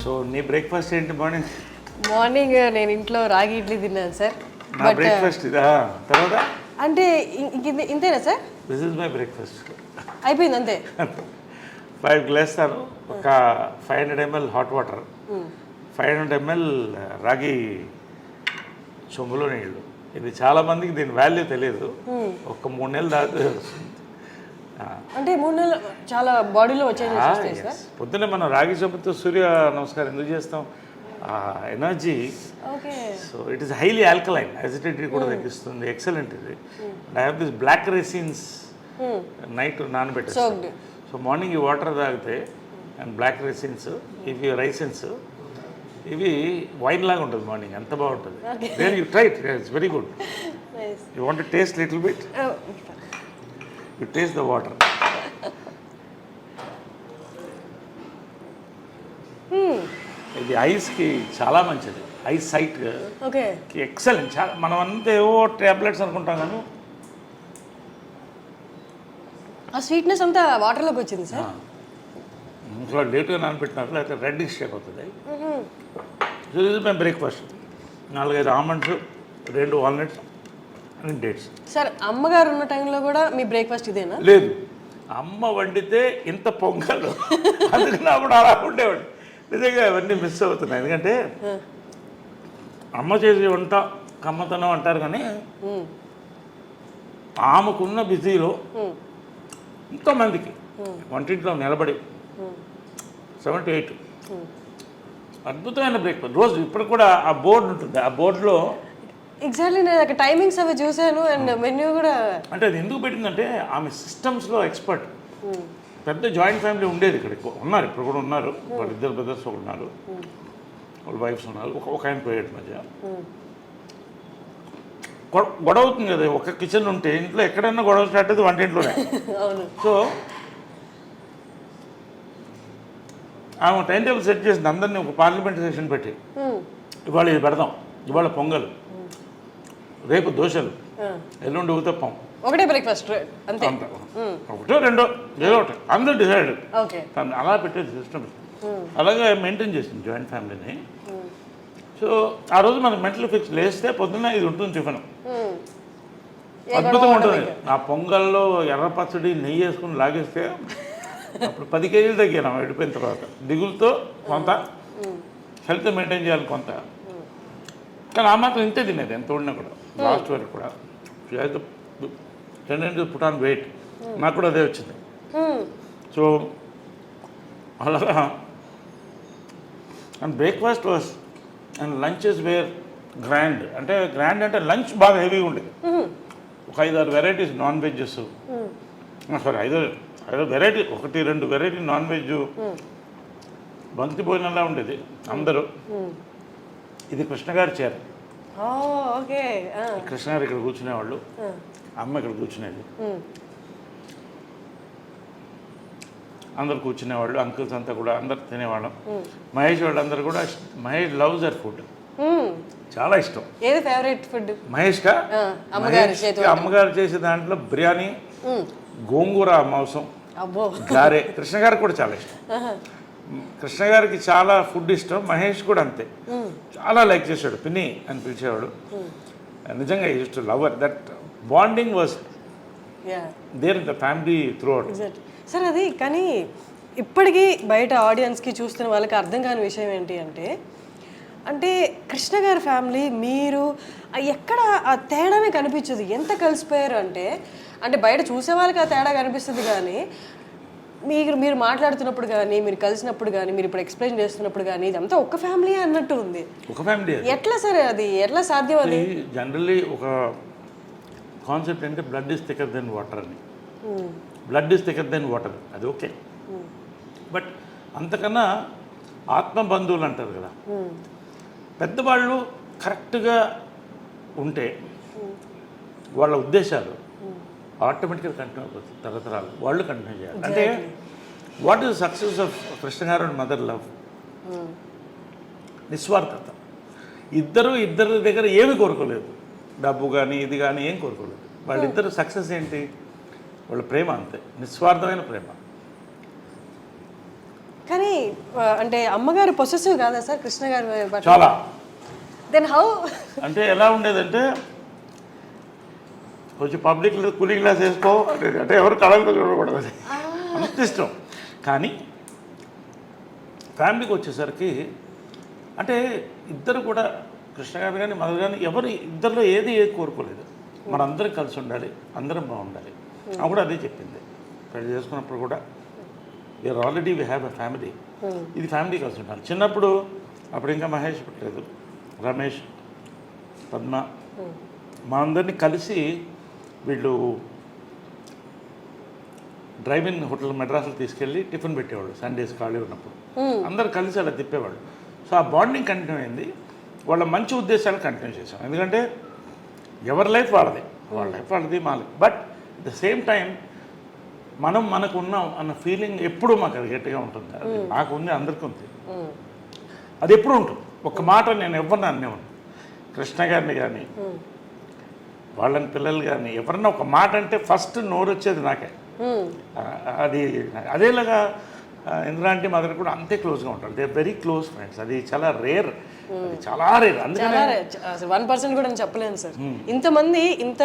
So నీ breakfast ఏంటి morning? Morning నేను ఇంట్లో రాగి ఇడ్లీ తిన్నాను సార్. నా బ్రేక్ఫాస్ట్ ఇదా? తర్వాత అంటే ఇంతేనా sir? This is my breakfast. అయిపోయింది అంతే. 5 గ్లాసాలు, ఒక 500 ml హాట్ వాటర్, 500 ml రాగి చెంబులో నీళ్ళు. ఇది చాలా మందికి దీని వాల్యూ తెలియదు. ఒక 3 నెలలు దాకా అంటే 3 నెలలు చాలా బాడీలో వచ్చేది సార్. పొద్దున్నే మనం రాగి చెంబుతో సూర్య నమస్కారం ఎందుకు చేస్తాం? Energy. So it is highly alkaline, acidity కూడా తగ్గిస్తుంది. ఎక్సలెంట్ ఇది. I have this black raisins night నానబెట్టేస్తాను. సో మార్నింగ్ ఈ వాటర్ తాగితే అండ్ బ్లాక్ రైసిన్స్, ఇవి రైసిన్స్, ఇవి వైన్ లాగా ఉంటుంది మార్నింగ్, ఎంత బాగుంటుంది. Then you try it, it's very good. You want to taste little bit? You taste the water. ఇది ఐస్కి చాలా మంచిది, ఐస్ సైట్ ఎక్సలెంట్. చాలా మనం అంతా ఏవో ట్యాబ్లెట్స్ అనుకుంటాం కానీ ఆ స్వీట్నెస్ అంతా వాటర్లోకి వచ్చింది సార్. ఇంట్లో లేట్గా నానబెట్టినారు, లేకపోతే రెడ్డిష్ షేప్ అవుతుంది. సో ఇది మేము breakfast. 4-5 almonds, 2 walnuts and dates. Sir అమ్మగారు ఉన్న టైంలో కూడా మీ బ్రేక్ఫాస్ట్ ఇదేనా? లేదు, అమ్మ వండితే ఇంత పొంగలు, అందుకని అప్పుడు అలా ఉండేవాడు. నిజంగా అవన్నీ మిస్ అవుతున్నాయి. ఎందుకంటే అమ్మ చేసే వంట కమ్మతనం అంటారు, కానీ ఆమెకున్న బిజీలో ఎంతోమందికి వంటింట్లో నిలబడి 7 to 8 అద్భుతమైన బ్రేక్ఫాస్ట్ రోజు. ఇప్పుడు కూడా ఆ బోర్డు ఉంటుంది, ఆ బోర్డులో ఎగ్జాక్ట్లీ నేను టైమింగ్స్ అవి చూశాను అండ్ మెన్యూ కూడా. అంటే అది ఎందుకు పెట్టిందంటే ఆమె సిస్టమ్స్లో ఎక్స్పర్ట్. పెద్ద జాయింట్ ఫ్యామిలీ ఉండేది ఇక్కడ, ఉన్నారు ఇప్పుడు కూడా ఉన్నారు. వాళ్ళు 2 బ్రదర్స్ ఉన్నారు, వాళ్ళ వైఫ్స్ ఉన్నారు, ఒక ఆయన పోయాడు మధ్య. గొడవ అవుతుంది కదా, ఒక కిచెన్ ఉంటే ఇంట్లో ఎక్కడైనా గొడవ స్టార్ట్ అయితే వంటింట్లోనే. సో ఆమె టైం టేబుల్ సెట్ చేసింది, అందరినీ ఒక పార్లమెంట్ సెషన్ పెట్టి ఇవాళ ఇది పెడదాం, ఇవాళ పొంగల్, రేపు దోశలు, ఎల్లుండి ఊతప్పం, ఒకటే బ్రేక్ఫాస్ట్ అంతే, ఒకటో రెండో ఏదో ఒకటి అందరూ డిసైడ్. అలా పెట్టేది సిస్టమ్, అలాగే మెయింటైన్ చేసింది జాయింట్ ఫ్యామిలీని. సో ఆ రోజు మనకు మెంటల్ ఫిక్స్, లేస్తే పొద్దున్న ఇది ఉంటుంది టిఫిన్, అద్భుతంగా ఉంటుంది. ఆ పొంగల్లో ఎర్ర పచ్చడి నెయ్యి వేసుకుని లాగేస్తే అప్పుడు 10 కేజీలు తగ్గాను వెళ్ళిపోయిన తర్వాత. దిగులతో కొంత, హెల్త్ మెయింటైన్ చేయాలి కొంత, కానీ ఆ మాత్రం ఇంతే తినేది ఎంత ఉడినా కూడా. లాస్ట్ వరకు కూడా టెండెన్సీ పుట్ ఆన్ వెయిట్, నాకు కూడా అదే వచ్చింది. సో అలాగా and breakfast was and lunches were grand. అంటే గ్రాండ్ అంటే లంచ్ బాగా హెవీగా ఉండేది. ఒక 5-6 varieties non vegs, sorry 5 variety, 1-2 variety non veg, బంతి భోజనంలా ఉండేది అందరూ. ఇది కృష్ణ గారి చీర. కృష్ణ గారు ఇక్కడ కూర్చునేవాళ్ళు, అమ్మ ఇక్కడ కూర్చునేది, అందరు కూర్చునేవాళ్ళు, అంకుల్స్ అంతా కూడా అందరు తినేవాళ్ళం. మహేష్ వాళ్ళందరూ కూడా, మహేష్ లవ్స్ దర్ ఫుడ్, చాలా ఇష్టం. ఏది ఫేవరెట్ ఫుడ్ మహేష్గా? అమ్మగారు చేసే దాంట్లో బిర్యానీ, గోంగూర మాంసం, గారే. కృష్ణ గారికి కూడా చాలా ఇష్టం. కృష్ణ గారికి చాలా ఫుడ్ ఇష్టం, మహేష్ కూడా అంతే, చాలా లైక్ చేశాడు. పిన్ని అని పిలిచేవాడు. నిజంగా used to love that bonding was there in the family throughout. Sir అది కానీ ఇప్పటికీ బయట ఆడియన్స్కి చూస్తున్న వాళ్ళకి అర్థం కాని విషయం ఏంటి అంటే, అంటే కృష్ణ గారి ఫ్యామిలీ మీరు ఎక్కడ ఆ తేడానే కనిపించదు. ఎంత కలిసిపోయారు అంటే, అంటే బయట చూసే వాళ్ళకి ఆ తేడా కనిపిస్తుంది, కానీ మీరు మాట్లాడుతున్నప్పుడు కానీ, మీరు కలిసినప్పుడు కానీ, మీరు ఇప్పుడు ఎక్స్ప్లెయిన్ చేస్తున్నప్పుడు కానీ, ఇదంతా ఒక ఫ్యామిలీ అన్నట్టు ఉంది. ఒక ఫ్యామిలీ ఎట్లా సరే అది ఎట్లా సాధ్యం? అది జనరల్లీ ఒక కాన్సెప్ట్ అంటే blood is thicker than water అని. Blood is thicker than water, అది ఓకే. బట్ అంతకన్నా ఆత్మ బంధువులు అంటారు కదా, పెద్దవాళ్ళు కరెక్ట్గా ఉంటే వాళ్ళ ఉద్దేశాలు ఆటోమేటిక్గా కంటిన్యూ అయిపోతుంది. తరతరాలు వాళ్ళు కంటిన్యూ చేయాలి. అంటే what is success of Krishna గారు అండ్ మదర్ లవ్? నిస్వార్థత. ఇద్దరి దగ్గర ఏమి కోరుకోలేదు, డబ్బు కానీ ఇది కానీ ఏం కోరుకోలేదు. వాళ్ళిద్దరు సక్సెస్ ఏంటి? వాళ్ళ ప్రేమ, అంతే, నిస్వార్థమైన ప్రేమ. కానీ అంటే అమ్మగారు పొసెసివ్ కాదా సార్ కృష్ణ గారి పట్ల? చాలా. Then how? అంటే ఎలా ఉండేదంటే కొంచెం పబ్లిక్లో కూలింగ్ గ్లాస్ వేసుకో అంటే ఎవరు కళలతో చూడకూడదు, అంత ఇష్టం. కానీ ఫ్యామిలీకి వచ్చేసరికి అంటే ఇద్దరు కూడా కృష్ణ గారు కానీ మదర్ కానీ ఎవరు ఇద్దరిలో ఏది కోరుకోలేదు, మనందరం కలిసి ఉండాలి, అందరం బాగుండాలి. ఆమె కూడా అదే చెప్పింది పెళ్లి చేసుకున్నప్పుడు కూడా, we are already we have a family, ఇది ఫ్యామిలీ కలిసి ఉండాలి. చిన్నప్పుడు అప్పుడు ఇంకా మహేష్ పుట్టలేదు, రమేష్, పద్మ, మా అందరినీ కలిసి వీళ్ళు డ్రైవింగ్ హోటల్ మెడ్రాస్లో తీసుకెళ్ళి టిఫిన్ పెట్టేవాళ్ళు సండేస్ ఖాళీ ఉన్నప్పుడు, అందరు కలిసి అలా తిప్పేవాళ్ళు. సో ఆ బాండింగ్ కంటిన్యూ అయింది, వాళ్ళ మంచి ఉద్దేశాలు కంటిన్యూ చేసాం. ఎందుకంటే ఎవరి లైఫ్ వాళ్ళది, వాళ్ళ లైఫ్ వాళ్ళది, మా life. But at the same time మనకు ఉన్నాం అన్న ఫీలింగ్ ఎప్పుడూ మాకు అది గట్టిగా ఉంటుంది. అది నాకు ఉంది, అందరికీ ఉంది, అది ఎప్పుడు ఉంటుంది. ఒక మాట నేను ఎవరిని అనేవాడిని, కృష్ణ గారిని కానీ వాళ్ళని పిల్లలు కానీ ఎవరన్నా ఒక మాట అంటే ఫస్ట్ నోరు వచ్చేది నాకే. అది అదేలాగా ఇంద్రాంటి మదర్ కూడా అంతే క్లోజ్గా ఉంటారు, దే వెరీ క్లోజ్ ఫ్రెండ్స్. అది చాలా రేర్, చాలా రేర్. అందుకనే 1% కూడా నేను చెప్పలేను సార్, ఇంతమంది ఇంత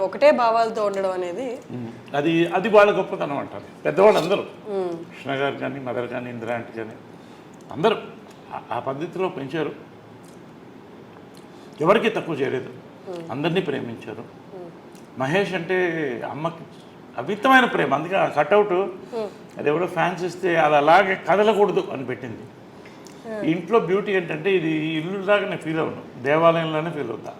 ఒకటే భావాలతో ఉండడం అనేది అది వాళ్ళ గొప్పతనం అంటారు పెద్దవాళ్ళు అందరూ. కృష్ణ గారు కానీ మదర్ కానీ ఇంద్రాంటి కానీ అందరూ ఆ పద్ధతిలో పెంచారు, ఎవరికి తక్కువ చేయలేదు, అందరినీ ప్రేమించారు. మహేష్ అంటే అమ్మకి అమితమైన ప్రేమ, అందుకే ఆ కట్అవుట్ అది ఎవడో ఫ్యాన్స్ ఇస్తే అది అలాగే కదలకూడదు అని పెట్టింది. ఇంట్లో బ్యూటీ ఏంటంటే ఇది ఇల్లులాగా నేను ఫీల్ అవ్వను, దేవాలయంలోనే ఫీల్ అవుతా,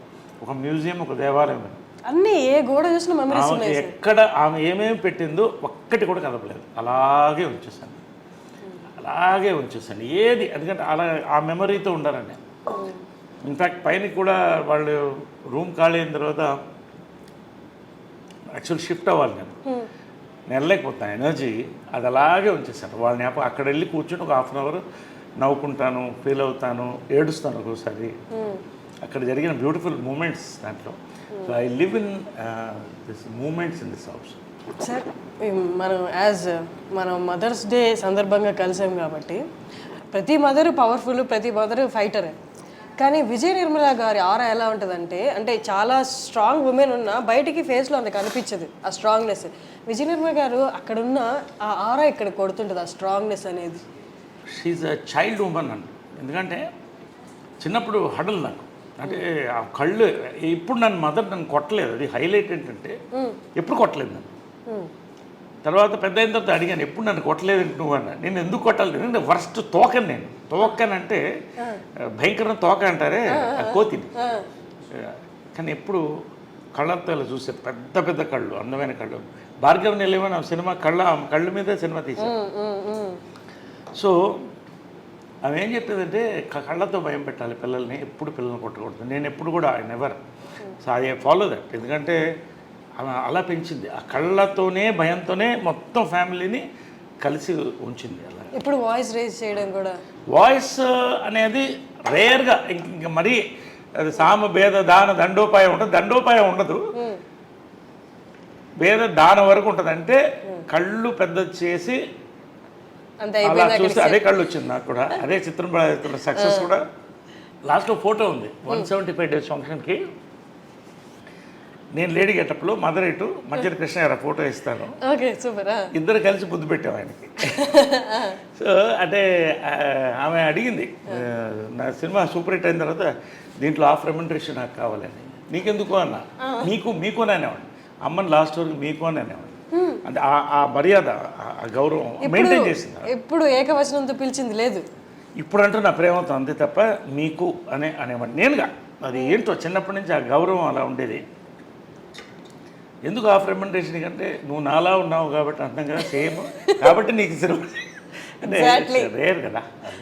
ఒక మ్యూజియం, ఒక దేవాలయం. అన్నీ ఏ గోడ చూసిన మెమరీస్ ఉన్నాయి. ఎక్కడ ఆమె ఏమేమి పెట్టిందో ఒక్కటి కూడా కదపలేదు, అలాగే ఉంచేసాను, అలాగే ఉంచేసాను ఏది. ఎందుకంటే అలా ఆ మెమరీతో ఉండాలని. ఇన్ఫ్యాక్ట్ పైన కూడా వాళ్ళు రూమ్ ఖాళీ అయిన తర్వాత యాక్చువల్ షిఫ్ట్ అవ్వాలి, నేను వెళ్ళలేకపోతాను, ఎనర్జీ అది అలాగే ఉంచేసాను. వాళ్ళని అక్కడ వెళ్ళి కూర్చొని ఒక 1/2 అవర్ నవ్వుకుంటాను, ఫీల్ అవుతాను, ఏడుస్తాను ఒక్కోసారి. అక్కడ జరిగిన బ్యూటిఫుల్ మూమెంట్స్ దాంట్లో. So I live in this moments in this house. Sir మనం మదర్స్ డే సందర్భంగా కలిసాం కాబట్టి ప్రతి మదరు పవర్ఫుల్, ప్రతి మదరు ఫైటరే. కానీ విజయ నిర్మల గారి ఆరా ఎలా ఉంటుందంటే, అంటే చాలా స్ట్రాంగ్ ఉమెన్ ఉన్నా బయటికి ఫేస్లో అంత కనిపించదు ఆ స్ట్రాంగ్నెస్. విజయ నిర్మల గారు అక్కడున్న ఆ ఆరా ఇక్కడ కొడుతుంటుంది, ఆ స్ట్రాంగ్నెస్ అనేది. షీఈ్ అ చైల్డ్ ఉమెన్ అండి. ఎందుకంటే చిన్నప్పుడు హడల్ నాకు, అంటే ఆ కళ్ళు ఇప్పుడు నన్ను కొట్టలేదు, అది హైలైట్ ఏంటంటే ఎప్పుడు కొట్టలేదు నన్ను. తర్వాత పెద్ద అయిన తర్వాత అడిగాను, ఎప్పుడు నన్ను కొట్టలేదు నువ్వు అన్న. నేను ఎందుకు కొట్టాలి, ఎందుకంటే వర్స్ట్ తోకని నేను. తోకనంటే భయంకరమైన తోక అంటారే, కోతిని. కానీ ఎప్పుడు కళ్ళతో ఇలా చూసే పెద్ద పెద్ద కళ్ళు, అందమైన కళ్ళు. భార్గవ్ నిలయమని సినిమా కళ్ళు మీద సినిమా తీశాను. సో ఆమె ఏం చెప్పేదంటే కళ్ళతో భయం పెట్టాలి పిల్లల్ని, ఎప్పుడు పిల్లల్ని కొట్టకూడదు. నేను ఎప్పుడు కూడా I never. So I follow that. ఎందుకంటే ఆమె అలా పెంచింది, ఆ కళ్ళతోనే భయంతోనే మొత్తం ఫ్యామిలీని కలిసి ఉంచింది. అలా ఇప్పుడు వాయిస్ రేజ్ చేయడం కూడా, వాయిస్ అనేది రేర్గా, ఇంక మరీ అది సామ భేద దాన దండోపాయం ఉంటుంది, దండోపాయం ఉండదు, భేద దాన వరకు ఉంటుంది. అంటే కళ్ళు పెద్ద చేసి అలా చూస్తే అదే కళ్ళు వచ్చింది నాకు కూడా. అదే చిత్రం సక్సెస్ కూడా. లాస్ట్లో ఫోటో ఉంది 175 days ఫంక్షన్కి, నేను లేడీ గెటప్లో, మదర్ ఇటు, మధ్య కృష్ణ గారు ఫోటో ఇస్తాను. ఇద్దరు కలిసి ముద్దు పెట్టాం ఆయనకి. సో అంటే ఆమె అడిగింది, నా సినిమా సూపర్ హిట్ అయిన తర్వాత దీంట్లో ఆఫ్ రెమ్యునరేషన్ నాకు కావాలని. నీకెందుకు అన్న, మీకు అని అనేవాడిని, అమ్మని లాస్ట్ వరకు మీకు అని అనేవాడిని. అంటే ఆ మర్యాద, ఆ గౌరవం మెయింటైన్ చేసింది. ఎప్పుడు ఏకవచనంతో పిలిచింది లేదు. ఇప్పుడు అంటూ నా ప్రేమతో అంతే తప్ప మీకు అనేవాడిని నేనుగా. అది ఏంటో చిన్నప్పటి నుంచి ఆ గౌరవం అలా ఉండేది. ఎందుకు ఆఫ్ రెమ్యునరేషన్ కంటే నువ్వు నాలా ఉన్నావు కాబట్టి అందంగా సేమ్ కాబట్టి నీకు సినిమా అంటే రేర్ కదా.